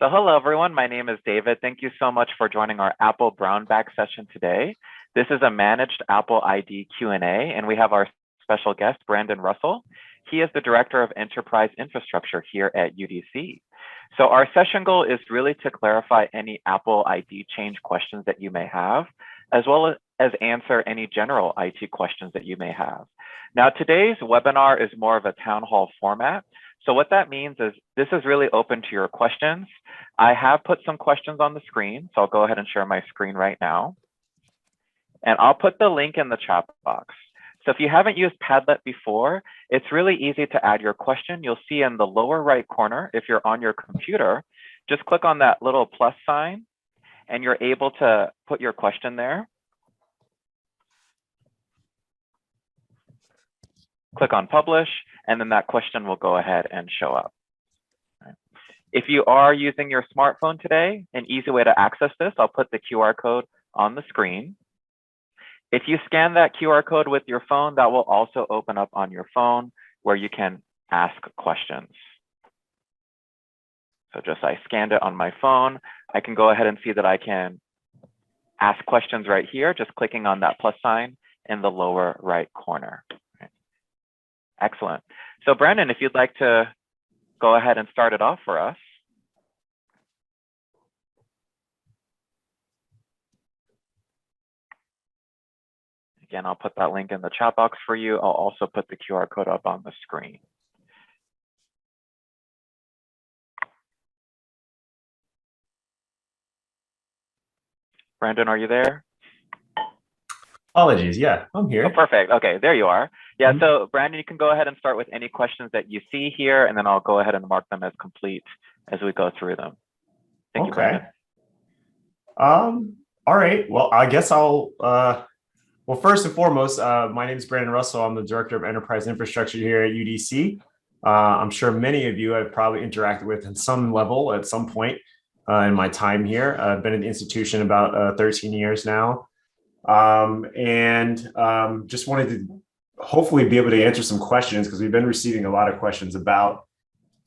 So hello everyone, my name is David. Thank you so much for joining our Apple Brown Bag session today. This is a managed Apple ID Q&A, and we have our special guest, Brandon Russell. He is the Director of Enterprise Infrastructure here at UDC. So our session goal is really to clarify any Apple ID change questions that you may have, as well as answer any general IT questions that you may have. Now, today's webinar is more of a town hall format. So what that means is this is really open to your questions. I have put some questions on the screen, so I'll go ahead and share my screen right now. And I'll put the link in the chat box. So if you haven't used Padlet before, it's really easy to add your question. You'll see in the lower right corner, if you're on your computer, just click on that little plus sign and you're able to put your question there. Click on publish, and then that question will go ahead and show up. If you are using your smartphone today, an easy way to access this, I'll put the QR code on the screen. If you scan that QR code with your phone, that will also open up on your phone where you can ask questions. So just I scanned it on my phone. I can go ahead and see that I can ask questions right here, just clicking on that plus sign in the lower right corner. Excellent. So Brandon, if you'd like to go ahead and start it off for us. Again, I'll put that link in the chat box for you. I'll also put the QR code up on the screen. Brandon, are you there? Apologies. Yeah, I'm here. Oh, perfect. Okay, there you are. Yeah, so Brandon, you can go ahead and start with any questions that you see here, and then I'll go ahead and mark them as complete as we go through them. Thank you, Brandon. All right. Well, I guess I'll, well, first and foremost, my name is Brandon Russell. I'm the Director of Enterprise Infrastructure here at UDC. I'm sure many of you I've probably interacted with on some level at some point in my time here. I've been in the institution about 13 years now. Just wanted to hopefully be able to answer some questions because we've been receiving a lot of questions about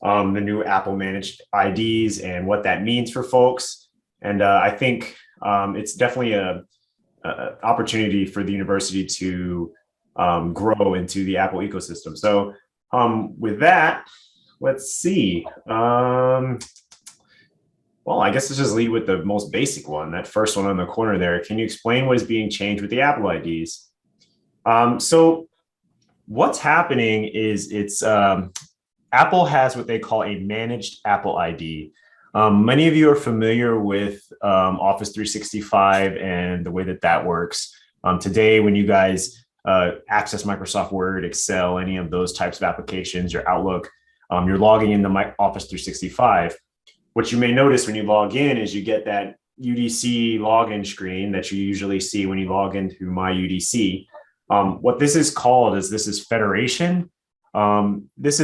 the new Apple managed IDs and what that means for folks. And I think it's definitely a opportunity for the university to grow into the Apple ecosystem. So with that, let's see. Well, I guess let's just lead with the most basic one, that first one on the corner there. Can you explain what is being changed with the Apple IDs? So what's happening is Apple has what they call a managed Apple ID. Many of you are familiar with Office 365 and the way that that works. Today, when you guys access Microsoft Word, Excel, any of those types of applications, your Outlook, you're logging into Office 365. What you may notice when you log in is you get that UDC login screen that you usually see when you log into My UDC. What this is called is this is Federation. It's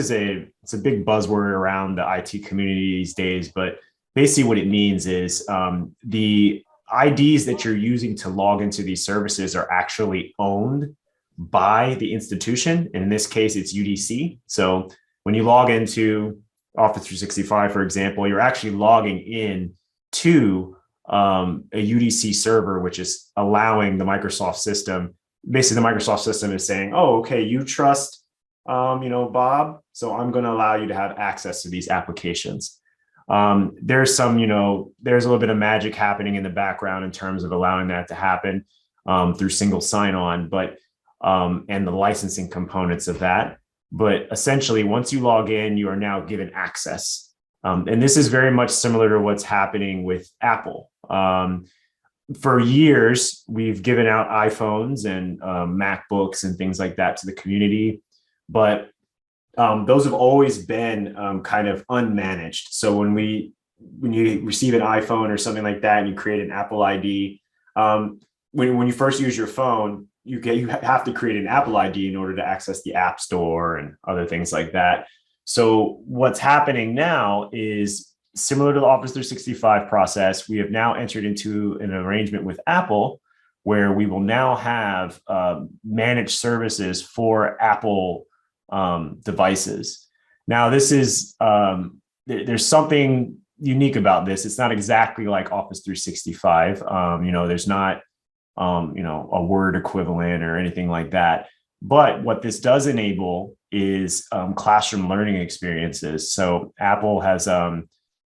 a big buzzword around the IT community these days, but basically what it means is the IDs that you're using to log into these services are actually owned by the institution. And in this case, it's UDC. So when you log into Office 365, for example, you're actually logging in to a UDC server, which is allowing the Microsoft system. Basically, the Microsoft system is saying, "Oh, okay, you trust, Bob, so I'm going to allow you to have access to these applications." There's some, there's a little bit of magic happening in the background in terms of allowing that to happen through single sign-on, but and the licensing components of that. But essentially, once you log in, you are now given access. And this is very much similar to what's happening with Apple. For years, we've given out iPhones and MacBooks and things like that to the community, but those have always been kind of unmanaged. So when you receive an iPhone or something like that and you create an Apple ID, when you first use your phone, you have to create an Apple ID in order to access the App Store and other things like that. So what's happening now is similar to the Office 365 process. We have now entered into an arrangement with Apple where we will now have managed services for Apple devices. Now, this is there's something unique about this. It's not exactly like Office 365. There's not a Word equivalent or anything like that. But what this does enable is classroom learning experiences. So Apple has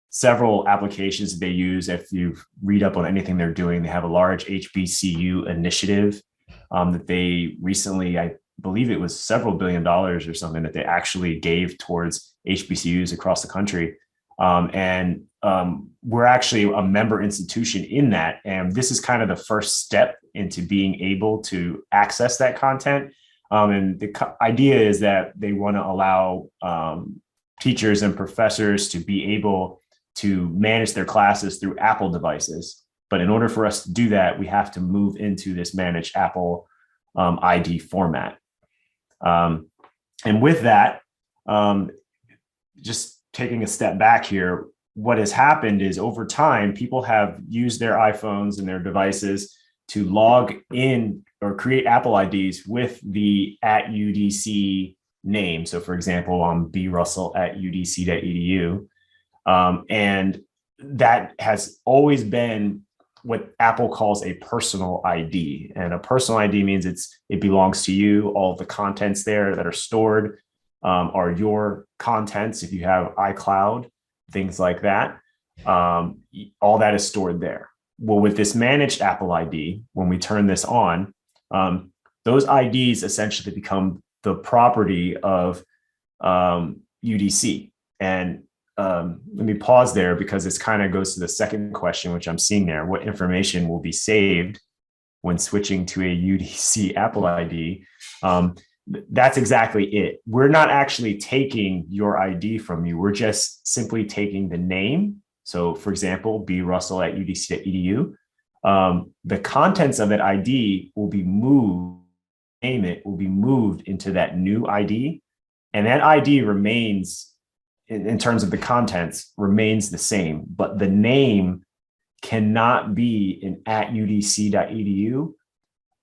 several applications that they use. If you read up on anything they're doing, they have a large HBCU initiative that they recently, I believe it was several $billions or something that they actually gave towards HBCUs across the country. We're actually a member institution in that. And this is kind of the first step into being able to access that content. And the idea is that they want to allow teachers and professors to be able to manage their classes through Apple devices. But in order for us to do that, we have to move into this managed Apple ID format. And with that, just taking a step back here, what has happened is over time, people have used their iPhones and their devices to log in or create Apple IDs with the @UDC name. So for example, I'm brussell@udc.edu. And that has always been what Apple calls a personal ID. And a personal ID means it belongs to you. All of the contents there that are stored are your contents. If you have iCloud, things like that, all that is stored there. Well, with this managed Apple ID, when we turn this on, those IDs essentially become the property of UDC. And let me pause there because this kind of goes to the second question, which I'm seeing there. What information will be saved when switching to a UDC Apple ID? That's exactly it. We're not actually taking your ID from you. We're just simply taking the name. So for example, brussell@udc.edu. The contents of that ID will be moved, will be moved into that new ID. And that ID remains, in terms of the contents, remains the same, but the name cannot be in @udc.edu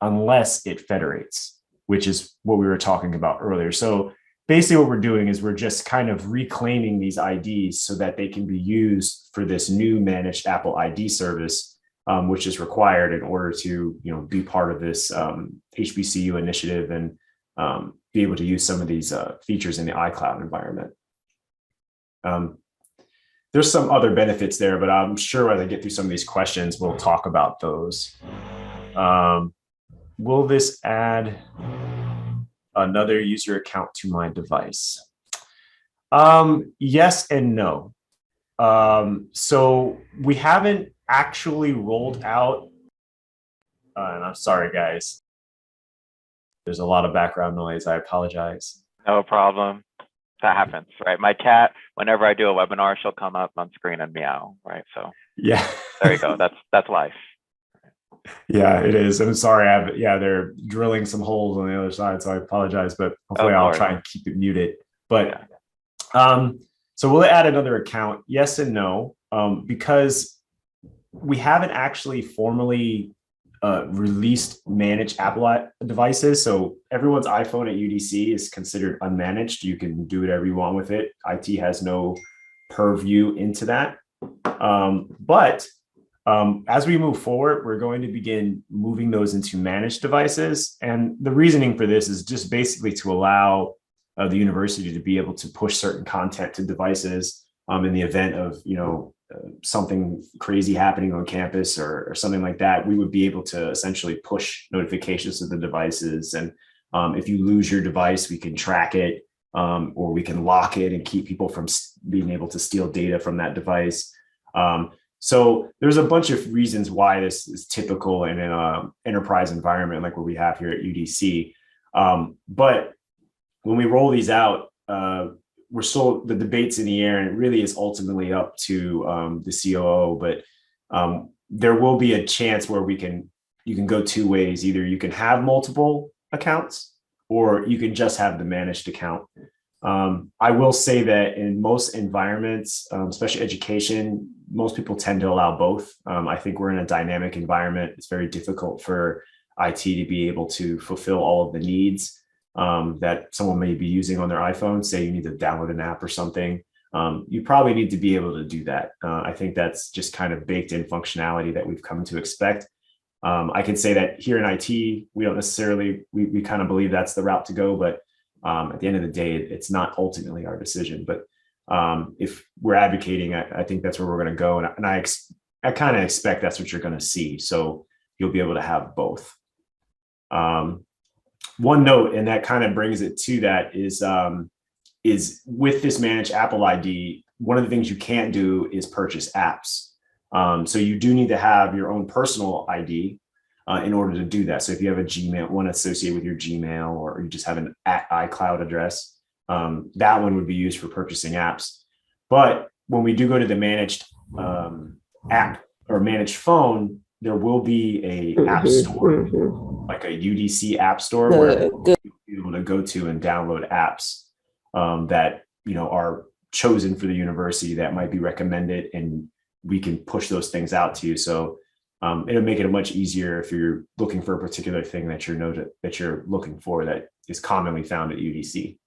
unless it federates, which is what we were talking about earlier. So basically what we're doing is we're just kind of reclaiming these IDs so that they can be used for this new managed Apple ID service, which is required in order to be part of this HBCU initiative and be able to use some of these features in the iCloud environment. There's some other benefits there, but I'm sure as I get through some of these questions, we'll talk about those. Will this add another user account to my device? Yes and no. So we haven't actually rolled out, and I'm sorry, guys. There's a lot of background noise. I apologize. No problem. That happens, right? My cat, whenever I do a webinar, she'll come up on screen and meow, right? So yeah, there you go. That's life. Yeah, it is. I'm sorry. They're drilling some holes on the other side, so I apologize. But hopefully, I'll try and keep it muted. But so will it add another account? Yes and no, because we haven't actually formally released managed Apple devices. So everyone's iPhone at UDC is considered unmanaged. You can do whatever you want with it. IT has no purview into that. But as we move forward, we're going to begin moving those into managed devices. And the reasoning for this is just basically to allow the university to be able to push certain content to devices in the event of, something crazy happening on campus or something like that. We would be able to essentially push notifications to the devices. And if you lose your device, we can track it, or we can lock it and keep people from being able to steal data from that device. So there's a bunch of reasons why this is typical in an enterprise environment like what we have here at UDC. But when we roll these out, we're still, the debate's in the air, and it really is ultimately up to the COO. But there will be a chance where you can go two ways. Either you can have multiple accounts, or you can just have the managed account. I will say that in most environments, especially education, most people tend to allow both. I think we're in a dynamic environment. It's very difficult for IT to be able to fulfill all of the needs that someone may be using on their iPhone. Say you need to download an app or something. you probably need to be able to do that. I think that's just kind of baked in functionality that we've come to expect. I can say that here in IT, we don't necessarily, we kind of believe that's the route to go, but at the end of the day, it's not ultimately our decision. But if we're advocating, I think that's where we're going to go. And I kind of expect that's what you're going to see. So you'll be able to have both. One note, and that kind of brings it to that, is with this managed Apple ID, one of the things you can't do is purchase apps. So you do need to have your own personal ID in order to do that. So if you have a Gmail, one associated with your Gmail, or you just have an iCloud address, that one would be used for purchasing apps. But when we do go to the managed app or managed phone, there will be a app store, like a UDC app store, where you'll be able to go to and download apps that are chosen for the university that might be recommended, and we can push those things out to you. So it'll make it much easier if you're looking for a particular thing that you're looking for that is commonly found at UDC.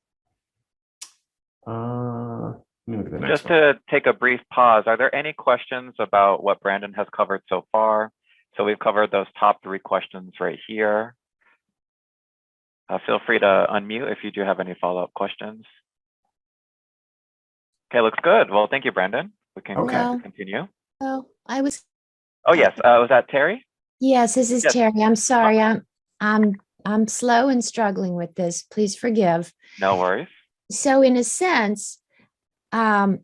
Let me look at the next Just to take a brief pause, are there any questions about what Brandon has covered so far? So we've covered those top 3 questions right here. Feel free to unmute if you do have any follow-up questions. Okay, looks good. Well, thank you, Brandon. We can continue. Well, I was. Oh yes, was that Terry? Yes, this is Yes. Terry. I'm sorry. I'm slow and struggling with this. Please forgive. No worries. So in a sense, my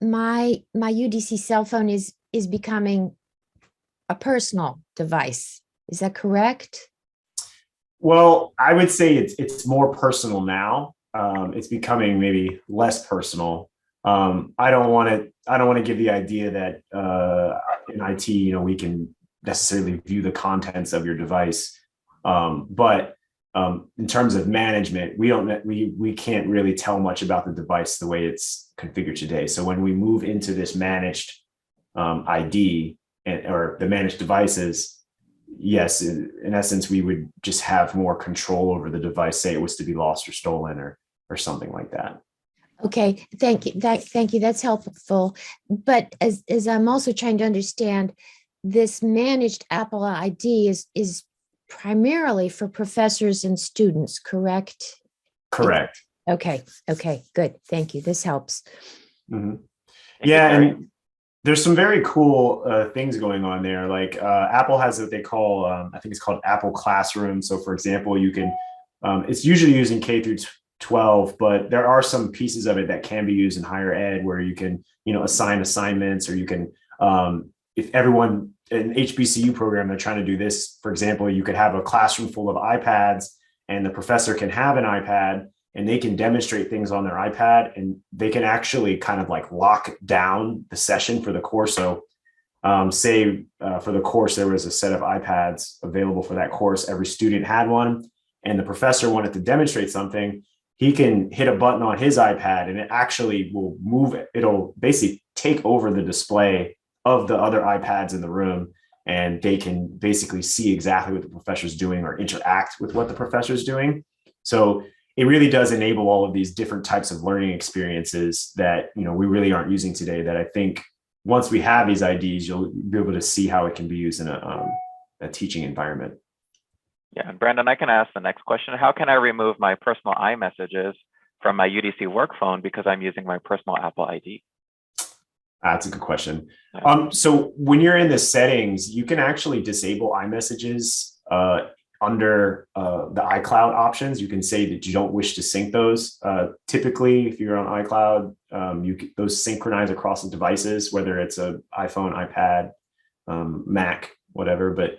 UDC cell phone is becoming a personal device. Is that correct? Well, I would say it's more personal now. It's becoming maybe less personal. I don't want to give the idea that in IT, we can necessarily view the contents of your device. But in terms of management, we can't really tell much about the device the way it's configured today. So when we move into this managed ID or the managed devices, yes, in essence, we would just have more control over the device, say it was to be lost or stolen or something like that. Okay, thank you. Thank you. That's helpful. But as I'm also trying to understand, this managed Apple ID is primarily for professors and students, correct? Correct. Okay, good. Thank you. This helps. Mm-hmm. Yeah, and there's some very cool things going on there. Like Apple has what they call, I think it's called Apple Classroom. So for example, you can, it's usually using K through 12, but there are some pieces of it that can be used in higher ed where you can, assign assignments, or you can, if everyone in HBCU program, they're trying to do this. For example, you could have a classroom full of iPads, and the professor can have an iPad and they can demonstrate things on their iPad, and they can actually kind of like lock down the session for the course. So say for the course, there was a set of iPads available for that course. Every student had one, and the professor wanted to demonstrate something. He can hit a button on his iPad and it actually will move it. It'll basically take over the display of the other iPads in the room, and they can basically see exactly what the professor's doing or interact with what the professor's doing. So it really does enable all of these different types of learning experiences that, we really aren't using today, that I think once we have these IDs, you'll be able to see how it can be used in a teaching environment. Yeah, and Brandon, I can ask the next question. How can I remove my personal iMessages from my UDC work phone because I'm using my personal Apple ID? That's a good question. So when you're in the settings, you can actually disable iMessages under the iCloud options. You can say that you don't wish to sync those. Typically, if you're on iCloud, those synchronize across the devices, whether it's an iPhone, iPad, Mac, whatever. But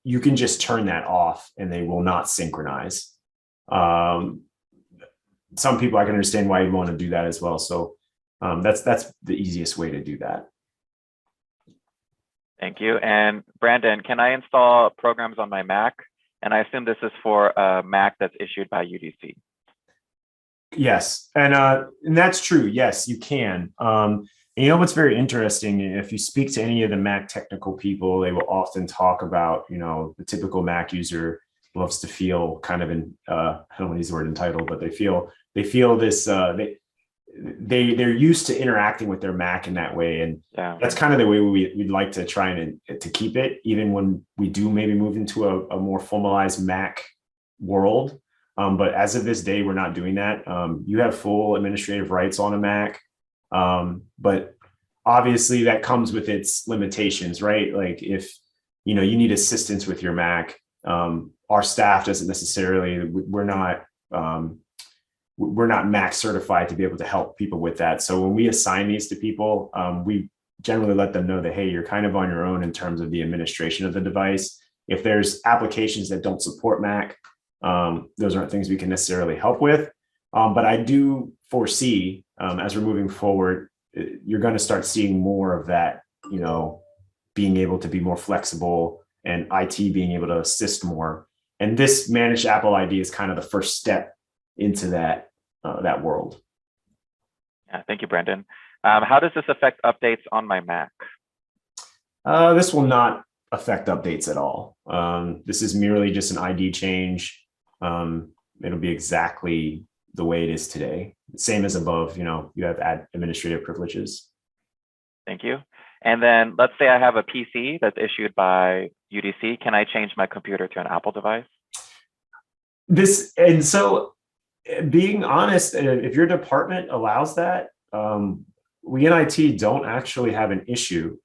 you can just turn that off and they will not synchronize. Some people, I can understand why you'd want to do that as well. So that's the easiest way to do that. Thank you. And Brandon, can I install programs on my Mac? And I assume this is for a Mac that's issued by UDC. Yes, and that's true. Yes, you can. And what's very interesting, if you speak to any of the Mac technical people, they will often talk about, the typical Mac user loves to feel kind of I don't want to use the word entitled, but they feel this, they're used to interacting with their Mac in that way, and that's kind of the way we'd like to try and to keep it, even when we do maybe move into a more formalized Mac world. But as of this day, we're not doing that. You have full administrative rights on a Mac, but obviously that comes with its limitations, right? Like if you need assistance with your Mac, our staff doesn't necessarily. We're not Mac certified to be able to help people with that. So when we assign these to people, we generally let them know that, hey, you're kind of on your own in terms of the administration of the device. If there's applications that don't support Mac, those aren't things we can necessarily help with. But I do foresee, as we're moving forward, you're going to start seeing more of that, being able to be more flexible and IT being able to assist more. And this managed Apple ID is kind of the first step into that world. Yeah, thank you, Brandon. How does this affect updates on my Mac? This will not affect updates at all. This is merely just an ID change. It'll be exactly the way it is today. Same as above, you have administrative privileges. Thank you. And then let's say I have a PC that's issued by UDC. Can I change my computer to an Apple device? Being honest, if your department allows that, we in IT don't actually have an issue.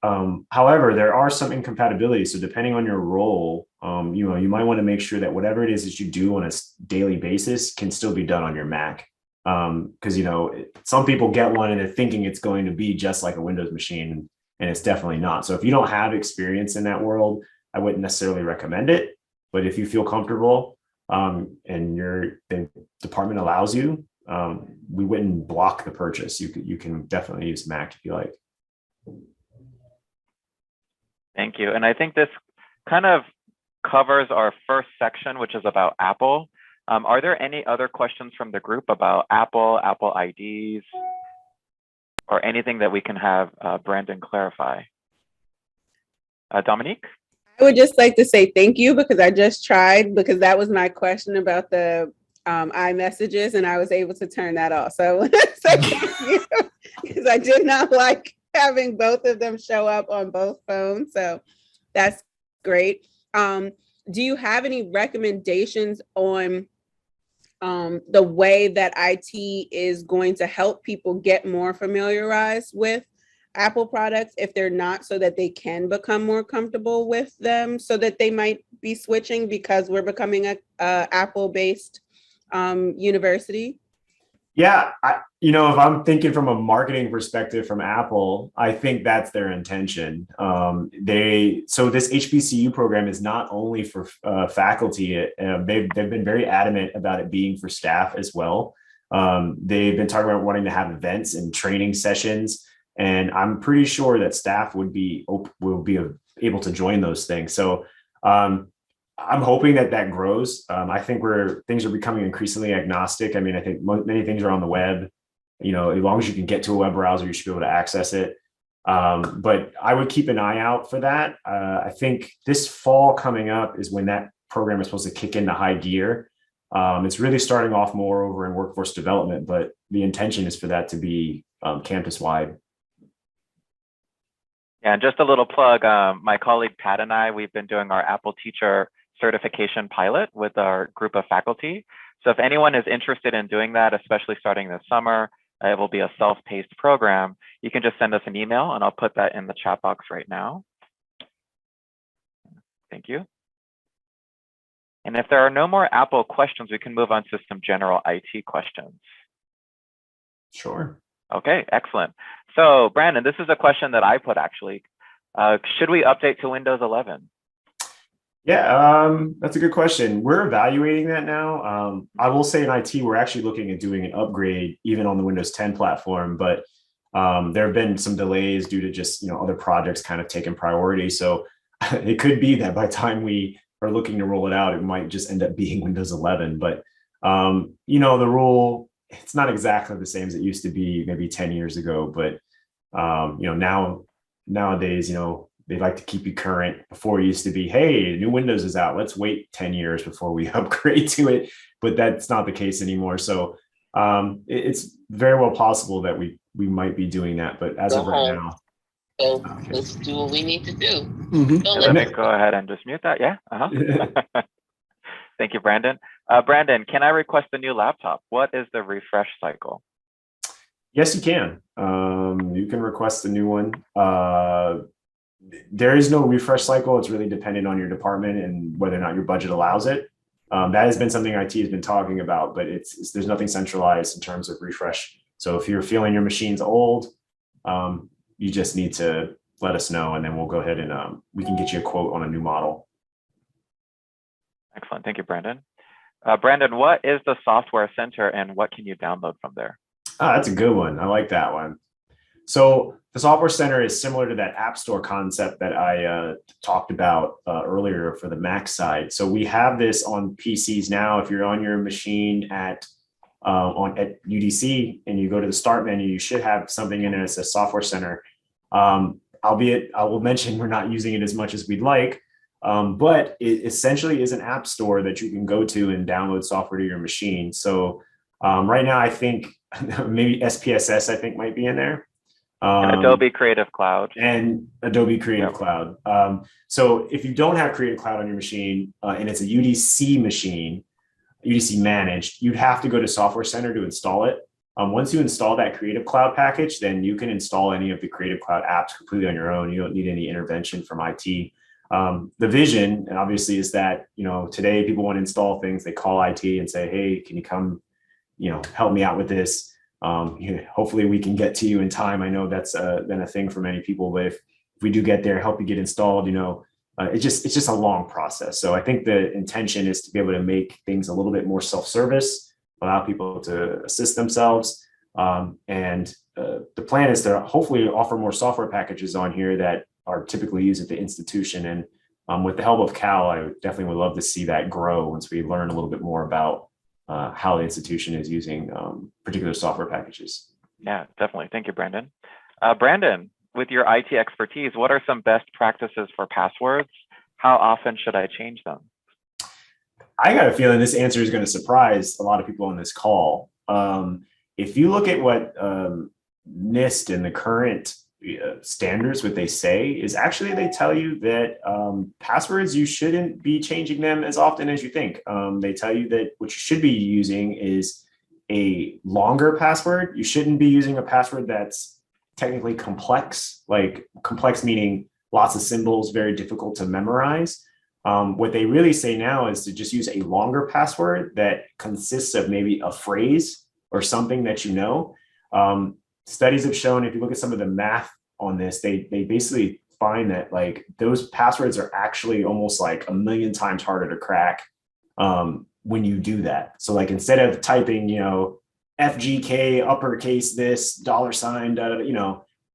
However, there are some incompatibilities. So depending on your role, you might want to make sure that whatever it is that you do on a daily basis can still be done on your Mac. Because some people get one and they're thinking it's going to be just like a Windows machine, and it's definitely not. So if you don't have experience in that world, I wouldn't necessarily recommend it. But if you feel comfortable, and the department allows you, we wouldn't block the purchase. You can definitely use Mac if you like. Thank you. And I think this kind of covers our first section, which is about Apple. Are there any other questions from the group about Apple IDs, or anything that we can have Brandon clarify? Dominique? I would just like to say thank you, because I just tried, because that was my question about the iMessages, and I was able to turn that off. So I want to say thank you, because I did not like having both of them show up on both phones. So that's great. Do you have any recommendations on the way that IT is going to help people get more familiarized with Apple products if they're not, so that they can become more comfortable with them, so that they might be switching, because we're becoming a Apple-based university? Yeah, if I'm thinking from a marketing perspective from Apple, I think that's their intention. So this HBCU program is not only for faculty. They've been very adamant about it being for staff as well. They've been talking about wanting to have events and training sessions, and I'm pretty sure that staff will be able to join those things. So I'm hoping that grows. I think things are becoming increasingly agnostic. I mean, I think many things are on the web. As long as you can get to a web browser, you should be able to access it. But I would keep an eye out for that. I think this fall coming up is when that program is supposed to kick into high gear. It's really starting off more over in workforce development, but the intention is for that to be campus-wide. Yeah, and just a little plug, my colleague Pat and I, we've been doing our Apple Teacher certification pilot with our group of faculty. So if anyone is interested in doing that, especially starting this summer, it will be a self-paced program. You can just send us an email, and I'll put that in the chat box right now. Thank you. And if there are no more Apple questions, we can move on to some general IT questions. Sure. Okay, excellent. So Brandon, this is a question that I put actually. Should we update to Windows 11? Yeah, that's a good question. We're evaluating that now. I will say in IT, we're actually looking at doing an upgrade even on the Windows 10 platform, but there have been some delays due to just other projects kind of taking priority. So it could be that by the time we are looking to roll it out, it might just end up being Windows 11. But the rule, it's not exactly the same as it used to be maybe 10 years ago, but nowadays, they like to keep you current. Before it used to be, hey, new Windows is out, let's wait 10 years before we upgrade to it. But that's not the case anymore. So It's very well possible that we might be doing that, but as of right now. So let's do what we need to do. Let me go ahead and just mute that. Yeah. Thank you, Brandon. Brandon, can I request a new laptop? What is the refresh cycle? Yes, you can. You can request a new one. There is no refresh cycle. It's really dependent on your department and whether or not your budget allows it. That has been something IT has been talking about, but there's nothing centralized in terms of refresh. So if you're feeling your machine's old, you just need to let us know, and then we'll go ahead and we can get you a quote on a new model. Excellent. Thank you, Brandon. Brandon, what is the Software Center and what can you download from there? That's a good one. I like that one. So the Software Center is similar to that App Store concept that I talked about earlier for the Mac side. So we have this on PCs now. If you're on your machine at UDC and you go to the Start menu, you should have something in it as a Software Center. Albeit, I will mention we're not using it as much as we'd like, but it essentially is an app store that you can go to and download software to your machine. So right now, I think maybe SPSS, I think, might be in there. And Adobe Creative Cloud. And Adobe Creative Cloud. So if you don't have Creative Cloud on your machine and it's a UDC machine, UDC managed, you'd have to go to Software Center to install it. Once you install that Creative Cloud package, then you can install any of the Creative Cloud apps completely on your own. You don't need any intervention from IT. The vision, and obviously, is that, today people want to install things. They call IT and say, "Hey, can you come, help me out with this?" Hopefully we can get to you in time. I know that's been a thing for many people, but if we do get there, help you get installed, it's just a long process. So I think the intention is to be able to make things a little bit more self-service, allow people to assist themselves. And the plan is to hopefully offer more software packages on here that are typically used at the institution. And with the help of C.A.L, I definitely would love to see that grow once we learn a little bit more about how the institution is using particular software packages. Yeah, definitely. Thank you, Brandon. Brandon, with your IT expertise, what are some best practices for passwords? How often should I change them? I got a feeling this answer is going to surprise a lot of people on this call. If you look at what NIST and the current standards, what they say is actually they tell you that passwords, you shouldn't be changing them as often as you think. They tell you that what you should be using is a longer password. You shouldn't be using a password that's technically complex, like complex meaning lots of symbols, very difficult to memorize. What they really say now is to just use a longer password that consists of maybe a phrase or something that you know. Studies have shown, if you look at some of the math on this, they basically find that like those passwords are actually almost like 1,000,000 times harder to crack when you do that. So like instead of typing, FGK uppercase this $,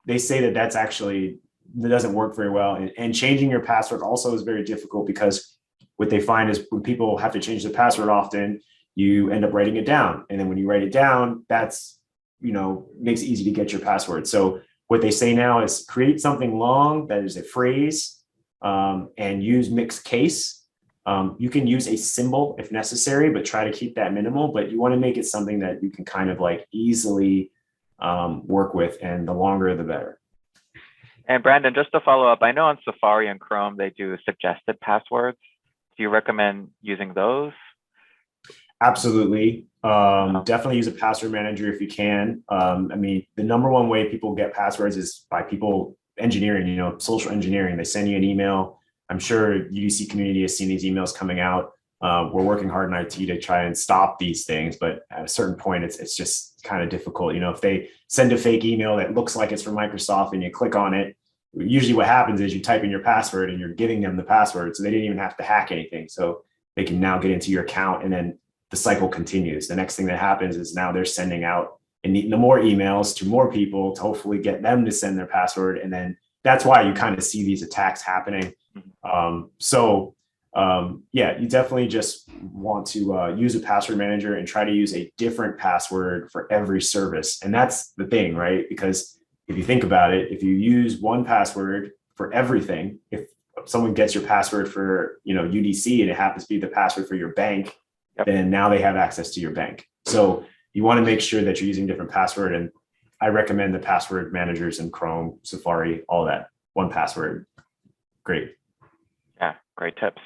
they say that that's actually, that doesn't work very well. And changing your password also is very difficult because what they find is when people have to change the password often, you end up writing it down. And then when you write it down, that's, makes it easy to get your password. So what they say now is create something long that is a phrase and use mixed case. You can use a symbol if necessary, but try to keep that minimal. But you want to make it something that you can kind of like easily work with, and the longer, the better. And Brandon, just to follow up, I know on Safari and Chrome, they do suggested passwords. Do you recommend using those? Absolutely. Definitely use a password manager if you can. The number one way people get passwords is by people engineering, social engineering. They send you an email. I'm sure UDC community has seen these emails coming out. We're working hard in IT to try and stop these things, but at a certain point, it's just kind of difficult. If they send a fake email that looks like it's from Microsoft and you click on it, usually what happens is you type in your password and you're giving them the password. So they didn't even have to hack anything. So they can now get into your account, and then the cycle continues. The next thing that happens is now they're sending out the more emails to more people to hopefully get them to send their password. And then that's why you kind of see these attacks happening. You definitely just want to use a password manager and try to use a different password for every service. And that's the thing, right? Because if you think about it, if you use one password for everything, if someone gets your password for, UDC and it happens to be the password for your bank, then now they have access to your bank. So you want to make sure that you're using different password. And I recommend the password managers in Chrome, Safari, all that. One password. Great. Yeah, great tips.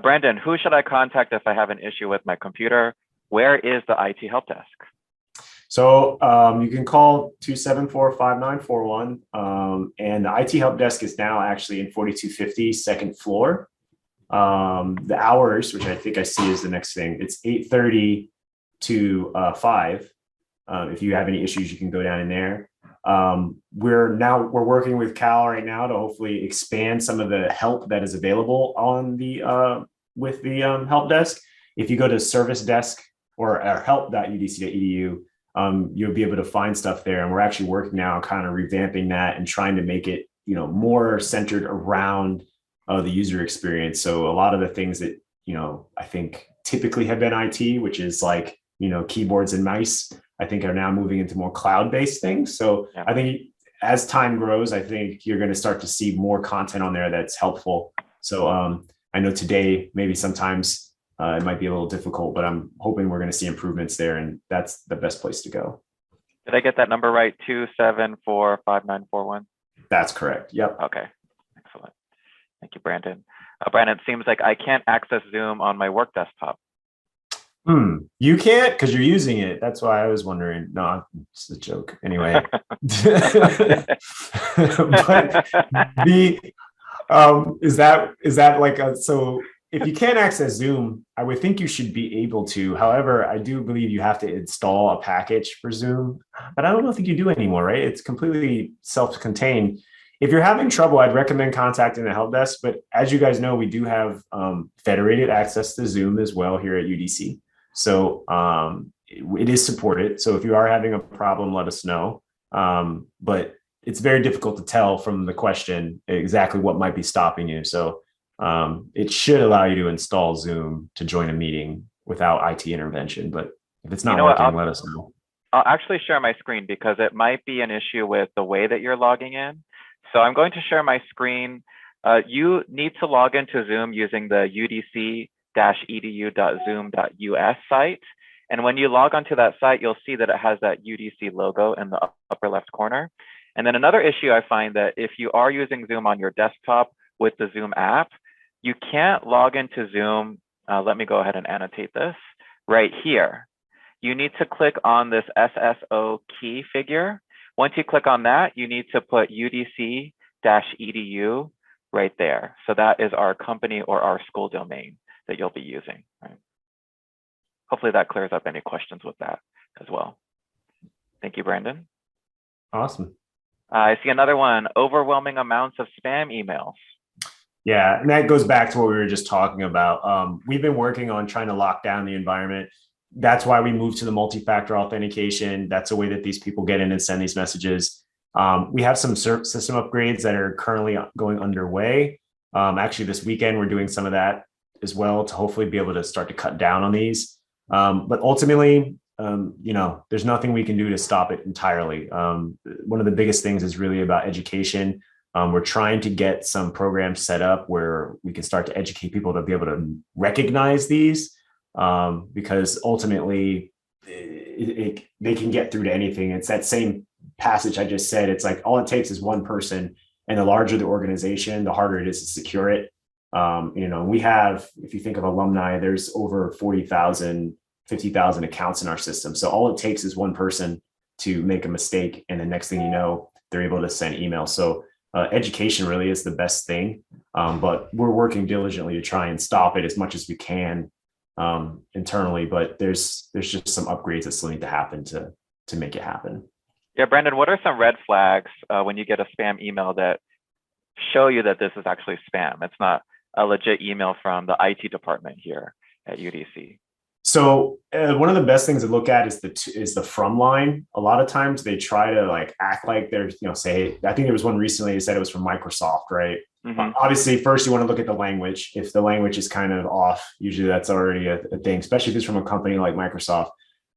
Brandon, who should I contact if I have an issue with my computer? Where is the IT help desk? So you can call 274-5941. And the IT help desk is now actually in 4250 second floor. The hours, which I think I see is the next thing, it's 8:30 to 5. If you have any issues, you can go down in there. We're working with C.A.L right now to hopefully expand some of the help that is available on the with the help desk. If you go to service desk or help.udc.edu, you'll be able to find stuff there. And we're actually working now on kind of revamping that and trying to make it, more centered around the user experience. So a lot of the things that, I think typically have been IT, which is like, keyboards and mice, I think are now moving into more cloud-based things. So yeah. I think as time grows, I think you're going to start to see more content on there that's helpful. So I know today, maybe sometimes it might be a little difficult, but I'm hoping we're going to see improvements there, and that's the best place to go. Did I get that number right? 274-5941? That's correct. Yep. Okay. Excellent. Thank you, Brandon. Brandon, it seems like I can't access Zoom on my work desktop. You can't because you're using it. That's why I was wondering. No, it's a joke. Anyway. But is that like so if you can't access Zoom, I would think you should be able to. However, I do believe you have to install a package for Zoom, but I don't think you do anymore, right? It's completely self-contained. If you're having trouble, I'd recommend contacting the help desk. But as you guys know, we do have federated access to Zoom as well here at UDC. So it is supported. So if you are having a problem, let us know. But it's very difficult to tell from the question exactly what might be stopping you. So it should allow you to install Zoom to join a meeting without IT intervention. But if it's not working, let us know. I'll actually share my screen because it might be an issue with the way that you're logging in. So I'm going to share my screen. You need to log into Zoom using the udc-edu.zoom.us site. And when you log onto that site, you'll see that it has that UDC logo in the upper left corner. And then another issue I find that if you are using Zoom on your desktop with the Zoom app, you can't log into Zoom. Let me go ahead and annotate this right here. You need to click on this SSO key figure. Once you click on that, you need to put udc-edu right there. So that is our company or our school domain that you'll be using. Right? Hopefully that clears up any questions with that as well. Thank you, Brandon. Awesome. I see another one, overwhelming amounts of spam emails. Yeah, and that goes back to what we were just talking about. We've been working on trying to lock down the environment. That's why we moved to the multi-factor authentication. That's a way that these people get in and send these messages. We have some system upgrades that are currently going underway. Actually, this weekend, we're doing some of that as well to hopefully be able to start to cut down on these. But ultimately, there's nothing we can do to stop it entirely. One of the biggest things is really about education. We're trying to get some programs set up where we can start to educate people to be able to recognize these. Because ultimately they can get through to anything. It's that same passage I just said. It's like all it takes is one person, and the larger the organization, the harder it is to secure it. We have, if you think of alumni, there's over 40,000, 50,000 accounts in our system. So all it takes is one person to make a mistake, and the next thing you know, they're able to send email. So education really is the best thing, but we're working diligently to try and stop it as much as we can internally, but there's just some upgrades that still need to happen to make it happen. Yeah, Brandon, what are some red flags when you get a spam email that show you that this is actually spam? It's not a legit email from the IT department here at UDC. So one of the best things to look at is the from line. A lot of times they try to like act like they're, say, I think there was one recently that said it was from Microsoft, right? Mm-hmm. Obviously, first you want to look at the language. If the language is kind of off, usually that's already a thing, especially if it's from a company like Microsoft.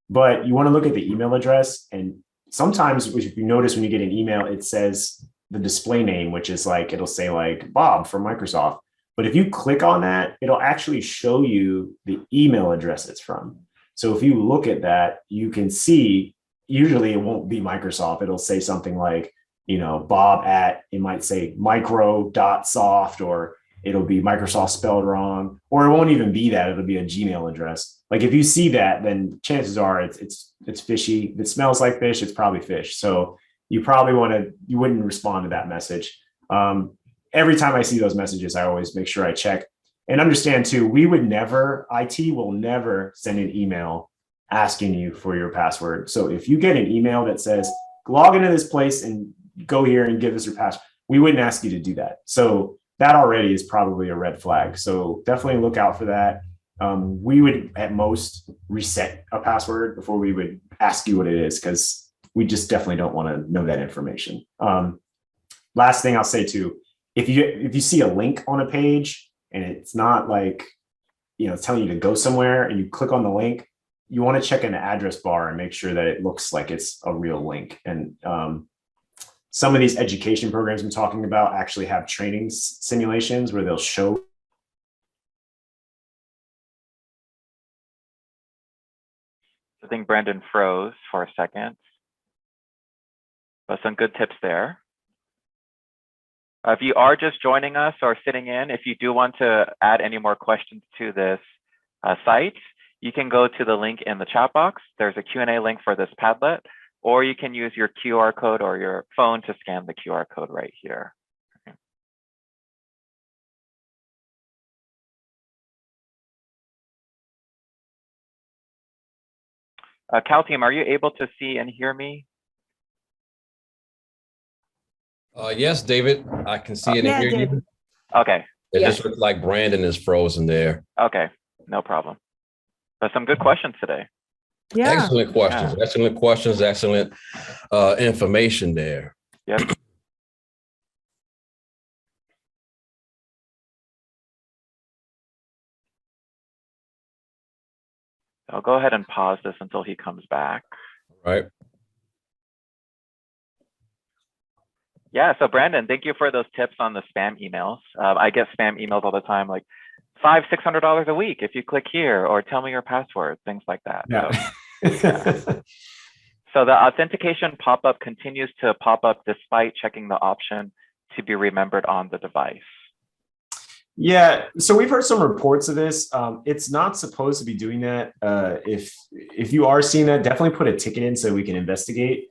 But you want to look at the email address. And sometimes if you notice when you get an email, it says the display name, which is like, it'll say like Bob from Microsoft. But if you click on that, it'll actually show you the email address it's from. So if you look at that, you can see, usually it won't be Microsoft. It'll say something like, Bob at, it might say micro.soft, or it'll be Microsoft spelled wrong, or it won't even be that. It'll be a Gmail address. Like if you see that, then chances are it's fishy. If it smells like fish, it's probably fish. So you wouldn't respond to that message. Every time I see those messages, I always make sure I check and understand too. IT will never send an email asking you for your password. So if you get an email that says, log into this place and go here and give us your password, we wouldn't ask you to do that. So that already is probably a red flag. So definitely look out for that. We would at most reset a password before we would ask you what it is, because we just definitely don't want to know that information. Last thing I'll say too, if you see a link on a page and it's not like, it's telling you to go somewhere and you click on the link, you want to check in the address bar and make sure that it looks like it's a real link. And some of these education programs I'm talking about actually have training simulations where they'll show. I think Brandon froze for a second, but some good tips there. If you are just joining us or sitting in, if you do want to add any more questions to this site, you can go to the link in the chat box. There's a Q&A link for this Padlet, or you can use your QR code or your phone to scan the QR code right here. Cal team, are you able to see and hear me? Yes, David, I can see it and hear you. Okay. It just looks like Brandon is frozen there. Okay, no problem. But some good questions today. Yeah. Excellent questions. Yeah. Excellent questions. Excellent information there. Yep. I'll go ahead and pause this until he comes back. Right. Yeah, so Brandon, thank you for those tips on the spam emails. I get spam emails all the time, like $500-$600 a week if you click here, or tell me your password, things like that. Yeah. So the authentication pop-up continues to pop up despite checking the option to be remembered on the device. Yeah, so we've heard some reports of this. It's not supposed to be doing that. If you are seeing that, definitely put a ticket in so we can investigate.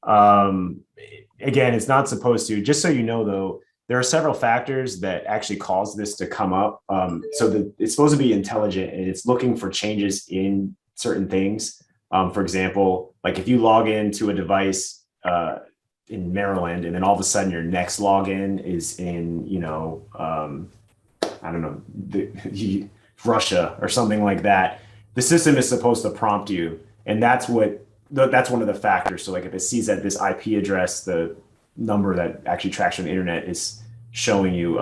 Again, it's not supposed to. Just so you know, though, there are several factors that actually cause this to come up. It's supposed to be intelligent, and it's looking for changes in certain things. For example, like if you log into a device in Maryland, and then all of a sudden your next login is in, I don't know, Russia or something like that, the system is supposed to prompt you. And that's one of the factors. So like if it sees that this IP address, the number that actually tracks on the internet is showing you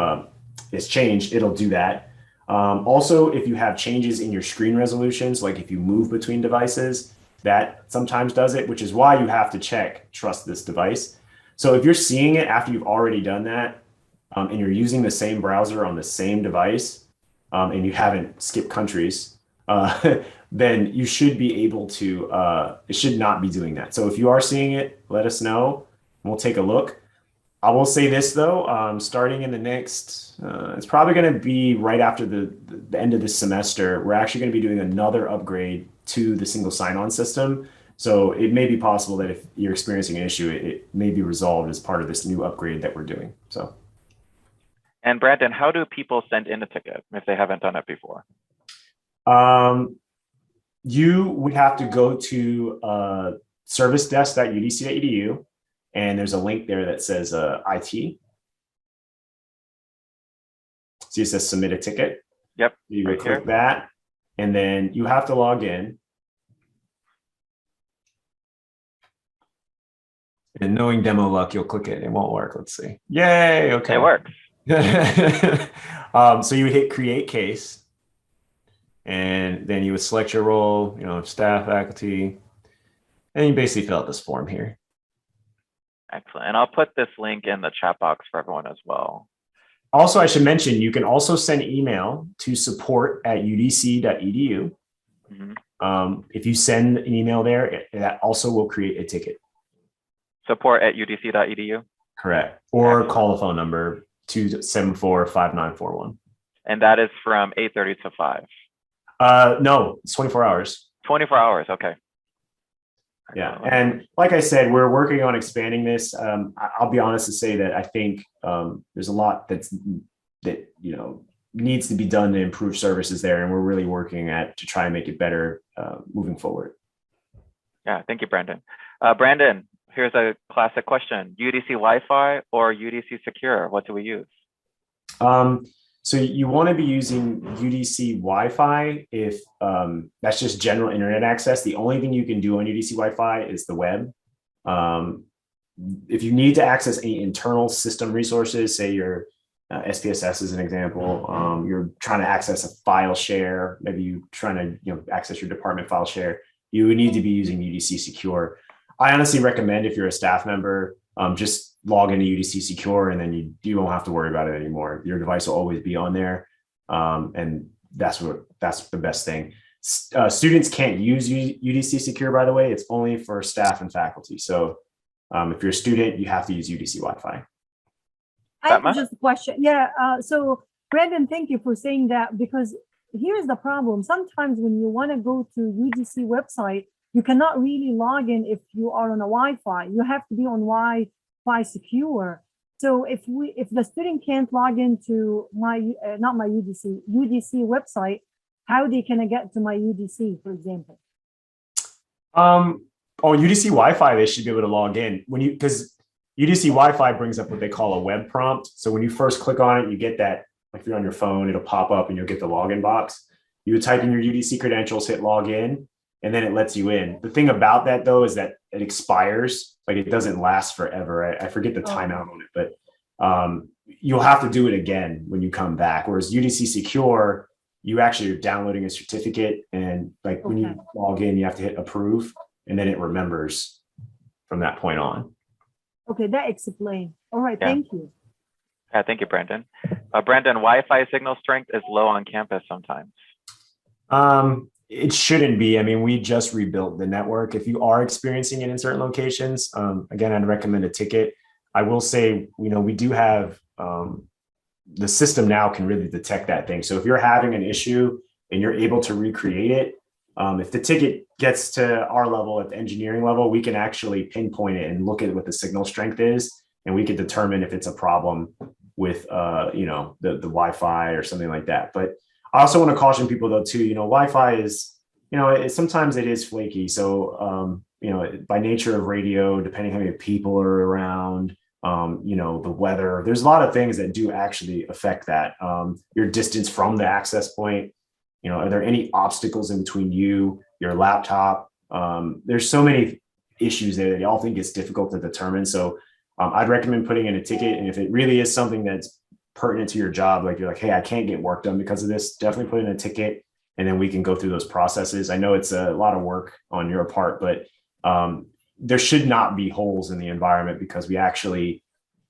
is changed, it'll do that. Also, if you have changes in your screen resolutions, like if you move between devices, that sometimes does it, which is why you have to check trust this device. So if you're seeing it after you've already done that, and you're using the same browser on the same device, and you haven't skipped countries, then you should be able to, it should not be doing that. So if you are seeing it, let us know. We'll take a look. I will say this though, starting in the next, it's probably going to be right after the end of this semester, we're actually going to be doing another upgrade to the single sign-on system. So it may be possible that if you're experiencing an issue, it may be resolved as part of this new upgrade that we're doing. So. And Brandon, how do people send in a ticket if they haven't done it before? You would have to go to servicedesk.udc.edu, and there's a link there that says IT. See, it says submit a ticket. Yep. You right click here. that, and then you have to log in. And knowing demo luck, you'll click it. It won't work. Let's see. Yay. Okay. It works. So you would hit create case, and then you would select your role, staff, faculty, and you basically fill out this form here. Excellent. And I'll put this link in the chat box for everyone as well. Also, I should mention, you can also send email to support@udc.edu. Mm-hmm. If you send an email there, that also will create a ticket. Support@udc.edu. Correct. Or Excellent. call the phone number 274-5941. And that is from 8:30 to 5. No, it's 24 hours. 24 hours. Okay. Yeah. And like I said, we're working on expanding this. I'll be honest to say that I think there's a lot that needs to be done to improve services there. And we're really working to try and make it better moving forward. Yeah. Thank you, Brandon. Brandon, here's a classic question. UDC Wi-Fi or UDC Secure? What do we use? So you want to be using UDC Wi-Fi if that's just general internet access. The only thing you can do on UDC Wi-Fi is the web. If you need to access any internal system resources, say your SPSS is an example, you're trying to access a file share, maybe you're trying to access your department file share, you would need to be using UDC Secure. I honestly recommend if you're a staff member, just log into UDC Secure, and then you won't have to worry about it anymore. Your device will always be on there, and that's the best thing. Students can't use UDC Secure, by the way. It's only for staff and faculty. So if you're a student, you have to use UDC Wi-Fi. I have just a question. Yeah. So Brandon, thank you for saying that, because here's the problem. Sometimes when you want to go to UDC website, you cannot really log in if you are on a Wi-Fi. You have to be on Wi-Fi secure. So if the student can't log into not my UDC website, how they can get to my UDC, for example? On UDC Wi-Fi, they should be able to log in because UDC Wi-Fi brings up what they call a web prompt. So when you first click on it, you get that. If you're on your phone, it'll pop up and you'll get the login box. You would type in your UDC credentials, hit login, and then it lets you in. The thing about that, though, is that it expires. Like, it doesn't last forever. I forget the timeout on it, but you'll have to do it again when you come back. Whereas UDC Secure, you actually are downloading a certificate, and when you log in, you have to hit approve, and then it remembers from that point on. Okay, that explains. All right, thank you. Yeah, thank you, Brandon. Brandon, Wi-Fi signal strength is low on campus sometimes. It shouldn't be. I mean, we just rebuilt the network. If you are experiencing it in certain locations, again, I'd recommend a ticket. I will say, we do have the system now can really detect that thing. So if you're having an issue and you're able to recreate it, if the ticket gets to our level at the engineering level, we can actually pinpoint it and look at what the signal strength is, and we can determine if it's a problem with the Wi-Fi or something like that. But I also want to caution people, though, too, Wi-Fi is, sometimes it is flaky. So, by nature of radio, depending how many people are around, the weather, there's a lot of things that do actually affect that. Your distance from the access point, are there any obstacles in between you, your laptop? There's so many issues there that I all think it's difficult to determine. So I'd recommend putting in a ticket. And if it really is something that's pertinent to your job, like you're like, hey, I can't get work done because of this, definitely put in a ticket, and then we can go through those processes. I know it's a lot of work on your part, but there should not be holes in the environment, because we actually,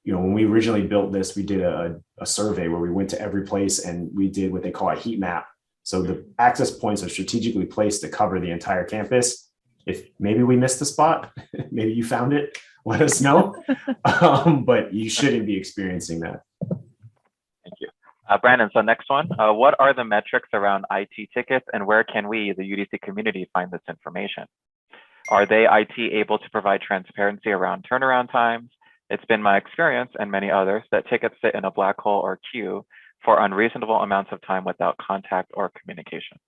when we originally built this, we did a survey where we went to every place and we did what they call a heat map. So the access points are strategically placed to cover the entire campus. If maybe we missed the spot, maybe you found it, let us know. But you shouldn't be experiencing that. Thank you. Brandon, so next one, what are the metrics around IT tickets, and where can we, the UDC community, find this information? Are they IT able to provide transparency around turnaround times? It's been my experience, and many others, that tickets sit in a black hole or queue for unreasonable amounts of time without contact or communication.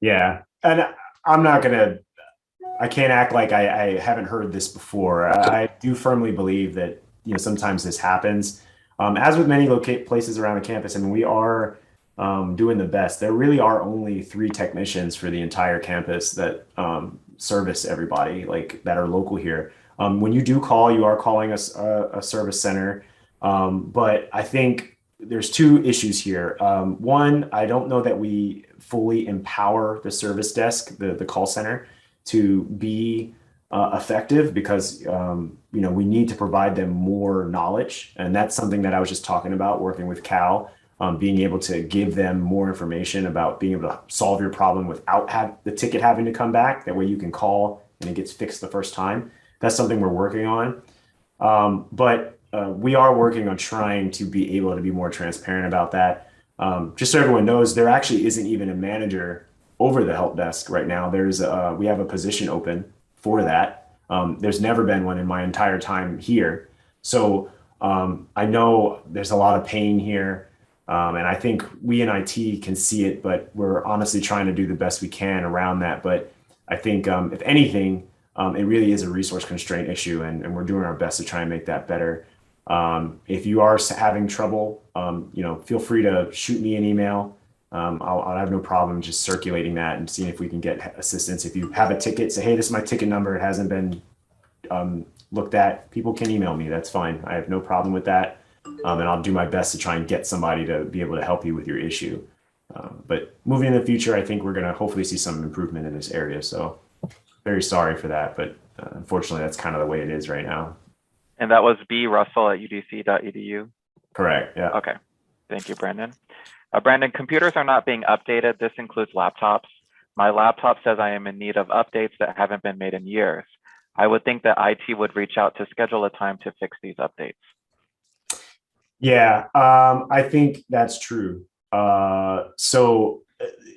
Yeah. And I can't act like I haven't heard this before. I do firmly believe that, sometimes this happens. As with many places around the campus, we are doing the best. There really are only 3 technicians for the entire campus that service everybody, that are local here. When you do call, you are calling us a service center. But I think there's 2 issues here. One, I don't know that we fully empower the service desk, the call center, to be effective, because we need to provide them more knowledge, and that's something that I was just talking about working with C.A.L. being able to give them more information about being able to solve your problem without the ticket having to come back. That way you can call and it gets fixed the first time. That's something we're working on. But we are working on trying to be able to be more transparent about that. Just so everyone knows, there actually isn't even a manager over the help desk right now. We have a position open for that. There's never been one in my entire time here. So I know there's a lot of pain here. And I think we in IT can see it, but we're honestly trying to do the best we can around that. But I think if anything, it really is a resource constraint issue, and we're doing our best to try and make that better. If you are having trouble, feel free to shoot me an email. I'll have no problem just circulating that and seeing if we can get assistance. If you have a ticket, say, hey, this is my ticket number. It hasn't been looked at. People can email me. That's fine. I have no problem with that. And I'll do my best to try and get somebody to be able to help you with your issue. But moving in the future, I think we're going to hopefully see some improvement in this area. So very sorry for that, but unfortunately, that's kind of the way it is right now. And that was brussell@udc.edu? Correct, yeah. Okay, thank you, Brandon. Brandon, computers are not being updated. This includes laptops. My laptop says I am in need of updates that haven't been made in years. I would think that IT would reach out to schedule a time to fix these updates. Yeah, I think that's true. So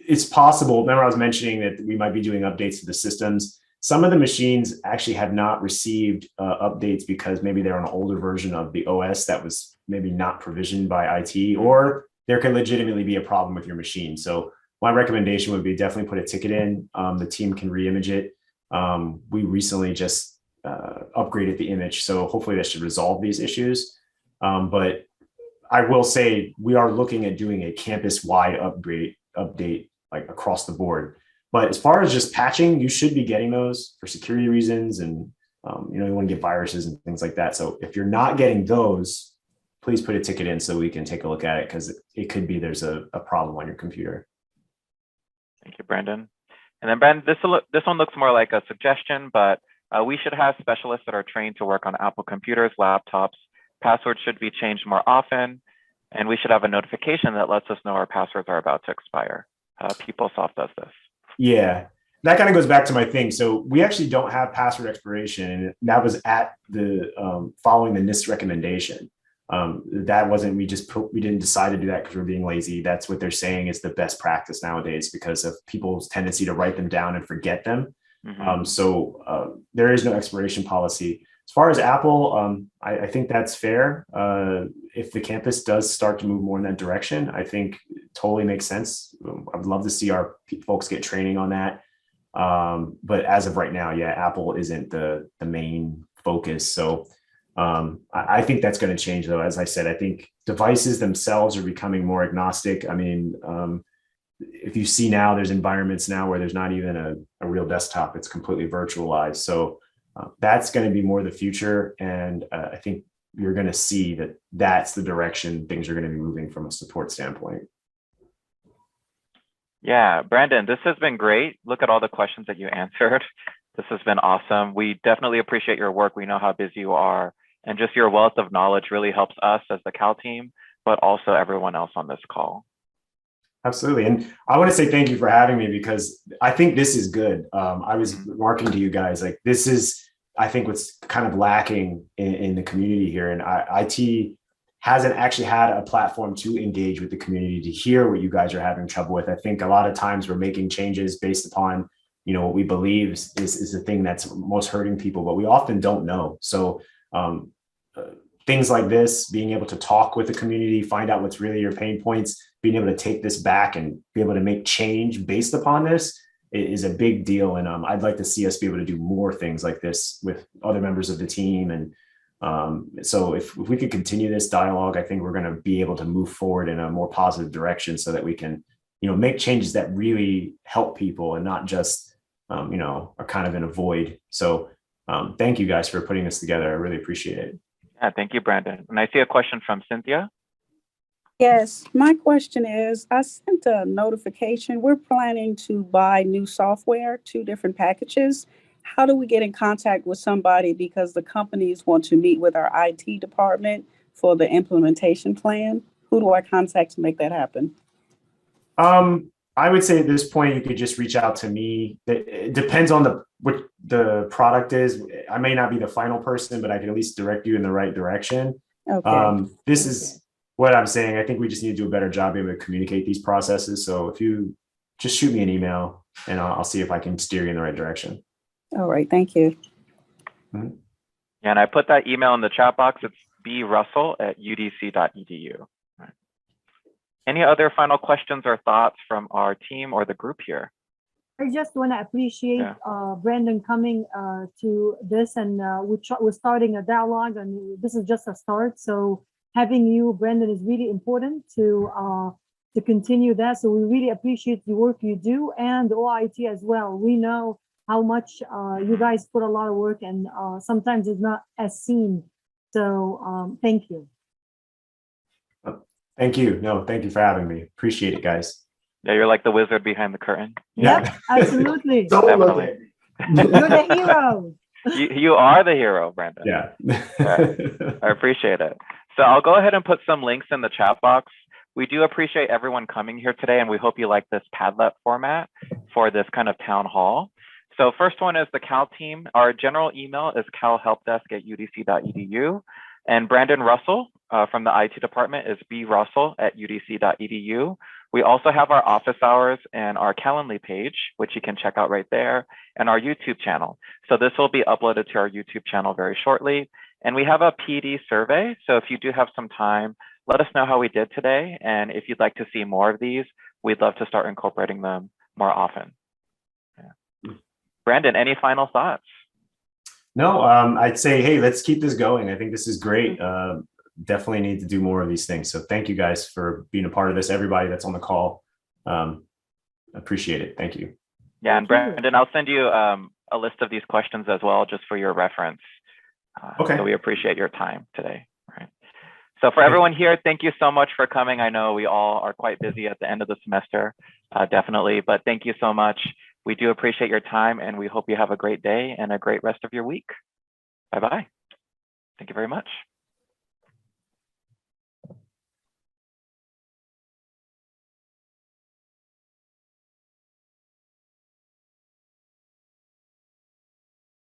it's possible. Remember, I was mentioning that we might be doing updates to the systems. Some of the machines actually have not received updates because maybe they're on an older version of the OS that was maybe not provisioned by IT, or there can legitimately be a problem with your machine. So my recommendation would be definitely put a ticket in. The team can re-image it. We recently just upgraded the image, so hopefully that should resolve these issues. But I will say we are looking at doing a campus-wide update like across the board. But as far as just patching, you should be getting those for security reasons, and you want to get viruses and things like that. So if you're not getting those, please put a ticket in so we can take a look at it, because it could be there's a problem on your computer. Thank you, Brandon. And then Brandon, this one looks more like a suggestion, but we should have specialists that are trained to work on Apple computers, laptops. Passwords should be changed more often, and we should have a notification that lets us know our passwords are about to expire. PeopleSoft does this. Yeah, that kind of goes back to my thing. So we actually don't have password expiration, and that was at the following the NIST recommendation. That wasn't, we didn't decide to do that because we're being lazy. That's what they're saying is the best practice nowadays because of people's tendency to write them down and forget them. Mm-hmm. So there is no expiration policy. As far as Apple, I think that's fair. If the campus does start to move more in that direction, I think it totally makes sense. I'd love to see our folks get training on that. But as of right now, yeah, Apple isn't the main focus. So I think that's going to change, though. As I said, I think devices themselves are becoming more agnostic. I mean, if you see now, there's environments now where there's not even a real desktop. It's completely virtualized. So that's going to be more the future. And I think you're going to see that that's the direction things are going to be moving from a support standpoint. Yeah, Brandon, this has been great. Look at all the questions that you answered. This has been awesome. We definitely appreciate your work. We know how busy you are, and just your wealth of knowledge really helps us as the CAL team, but also everyone else on this call. Absolutely. And I want to say thank you for having me, because I think this is good. I was remarking to you guys, like, this is, I think, what's kind of lacking in the community here. And IT hasn't actually had a platform to engage with the community, to hear what you guys are having trouble with. I think a lot of times we're making changes based upon, what we believe is the thing that's most hurting people, but we often don't know. So things like this, being able to talk with the community, find out what's really your pain points, being able to take this back and be able to make change based upon this is a big deal. And I'd like to see us be able to do more things like this with other members of the team. And so if we could continue this dialogue, I think we're going to be able to move forward in a more positive direction so that we can, make changes that really help people and not just, are kind of in a void. So thank you guys for putting this together. I really appreciate it. Yeah, thank you, Brandon. And I see a question from Cynthia. Yes, my question is, I sent a notification. We're planning to buy new software, 2 different packages. How do we get in contact with somebody, because the companies want to meet with our IT department for the implementation plan? Who do I contact to make that happen? I would say at this point, you could just reach out to me. It depends on what the product is. I may not be the final person, but I can at least direct you in the right direction. Okay. This is what I'm saying. I think we just need to do a better job being able to communicate these processes. So if you just shoot me an email and I'll see if I can steer you in the right direction. All right. Thank you. Mhm. Yeah, and I put that email in the chat box. It's brussell@udc.edu. Any other final questions or thoughts from our team or the group here? I just want to appreciate Brandon coming to this, and we're starting a dialogue, and this is just a start. So having you, Brandon, is really important to continue that. So we really appreciate the work you do, and the OIT as well. We know how much you guys put a lot of work, and sometimes it's not as seen. So thank you. Thank you. No, thank you for having me. Appreciate it, guys. Yeah, you're like the wizard behind the curtain. Yep, absolutely. Definitely. You're the hero. You are the hero, Brandon. Yeah. I appreciate it. So I'll go ahead and put some links in the chat box. We do appreciate everyone coming here today, and we hope you like this Padlet format for this kind of town hall. So first one is the CAL team. Our general email is calhelpdesk@udc.edu. And Brandon Russell from the IT department is brussell@udc.edu. We also have our office hours and our Calendly page, which you can check out right there, and our YouTube channel. So this will be uploaded to our YouTube channel very shortly. And we have a PD survey. So if you do have some time, let us know how we did today. And if you'd like to see more of these, we'd love to start incorporating them more often. Yeah. Brandon, any final thoughts? No, I'd say, hey, let's keep this going. I think this is great. Definitely need to do more of these things. So thank you guys for being a part of this. Everybody that's on the call, appreciate it. Thank you. Yeah, and Brandon, I'll send you a list of these questions as well, just for your reference. Okay. So we appreciate your time today. All right. So for everyone here, thank you so much for coming. I know we all are quite busy at the end of the semester, definitely, but thank you so much. We do appreciate your time, and we hope you have a great day and a great rest of your week. Bye-bye. Thank you very much.